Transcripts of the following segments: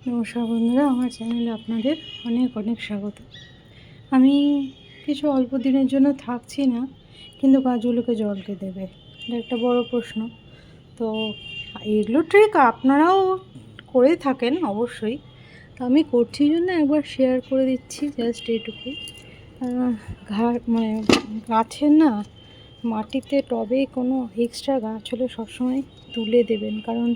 নমস্কার বন্ধুরা, আমার চ্যানেলে আপনাদের অনেক অনেক স্বাগত। আমি কিছু অল্প দিনের জন্য থাকছি না, কিন্তু গাছগুলোকে জল কে দেবে, এটা একটা বড় প্রশ্ন। তো এগুলো ট্রিক আপনারাও করে থাকেন অবশ্যই, তো আমি করছি জন্য একবার শেয়ার করে দিচ্ছি, জাস্ট এইটুকুই। মানে গাছের না, মাটিতে টবে কোনো এক্সট্রা গাছ হলে সবসময় তুলে দেবেন, কারণ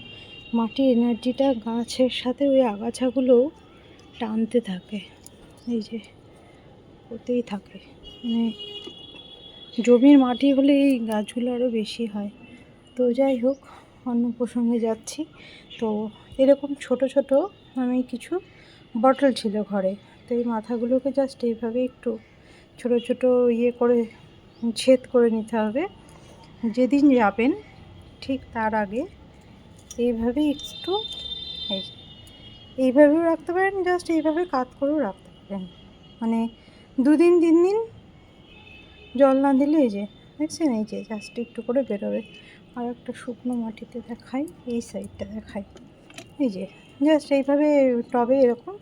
মাটির এনার্জিটা গাছের সাথে ওই আগাছাগুলোও টানতে থাকে, এই যে ওতেই থাকে। মানে জমির মাটি হলে এই গাছগুলো আরও বেশি হয়। তো যাই হোক, অন্য প্রসঙ্গে যাচ্ছি। তো এরকম ছোট ছোট আমি কিছু বটল ছিল ঘরে, তো এই মাথাগুলোকে জাস্ট এইভাবে একটু ছোট ছোট করে ছেদ করে নিতে হবে। যেদিন যাবেন ঠিক তার আগে এইভাবে একটু এইভাবেও রাখতে পারেন, জাস্ট এইভাবে কাত করেও রাখতে পারেন। মানে 2 দিন 3 দিন জল না দিলে এই যে দেখছেন, এই যে জাস্ট একটু করে বেরোবে। আর একটা শুকনো মাটিতে দেখাই, এই সাইডটা দেখাই, এই যে জাস্ট এইভাবে টবে এরকম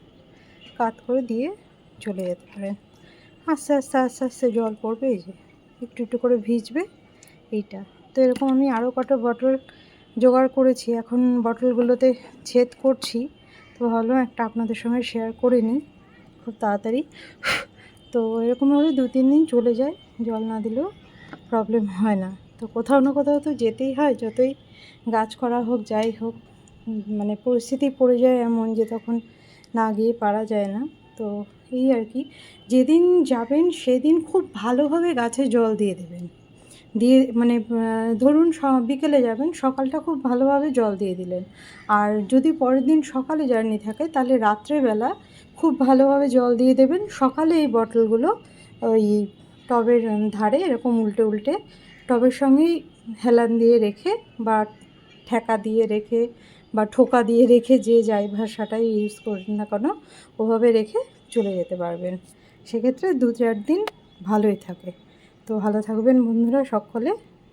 কাত করে দিয়ে চলে যেতে পারেন। আস্তে আস্তে আস্তে আস্তে জল পড়বে, এই যে একটু একটু করে ভিজবে এইটা। তো এরকম আমি আরও কটা বটল জোগাড় করেছি, এখন বটলগুলোতে ছেদ করছি। তো ভাবলাম একটা আপনাদের সঙ্গে শেয়ার করে নিই খুব তাড়াতাড়ি। তো এরকমভাবে 2-3 দিন চলে যায়, জল না দিলেও প্রবলেম হয় না। তো কোথাও না কোথাও তো যেতেই হয়, যতই গাছ করা হোক যাই হোক, মানে পরিস্থিতি পড়ে যায় এমন যে তখন না গিয়ে পারা যায় না। তো এই আর কি, যেদিন যাবেন সেদিন খুব ভালোভাবে গাছে জল দিয়ে দেবেন। দিয়ে মানে ধরুন বিকেলে যাবেন, সকালটা খুব ভালোভাবে জল দিয়ে দিলেন। আর যদি পরের দিন সকালে জার্নি থাকে, তাহলে রাত্রেবেলা খুব ভালোভাবে জল দিয়ে দেবেন। সকালে এই বটলগুলো ওই টবের ধারে এরকম উল্টে উল্টে টবের সঙ্গেই হেলান দিয়ে রেখে বা ঠেকা দিয়ে রেখে বা ঠোকা দিয়ে রেখে, যে যাই ভাষাটাই ইউজ করেন না কেন, ওভাবে রেখে চলে যেতে পারবেন। সেক্ষেত্রে 2-4 দিন ভালোই থাকে। তো ভালো থাকবেন বন্ধুরা সকলে।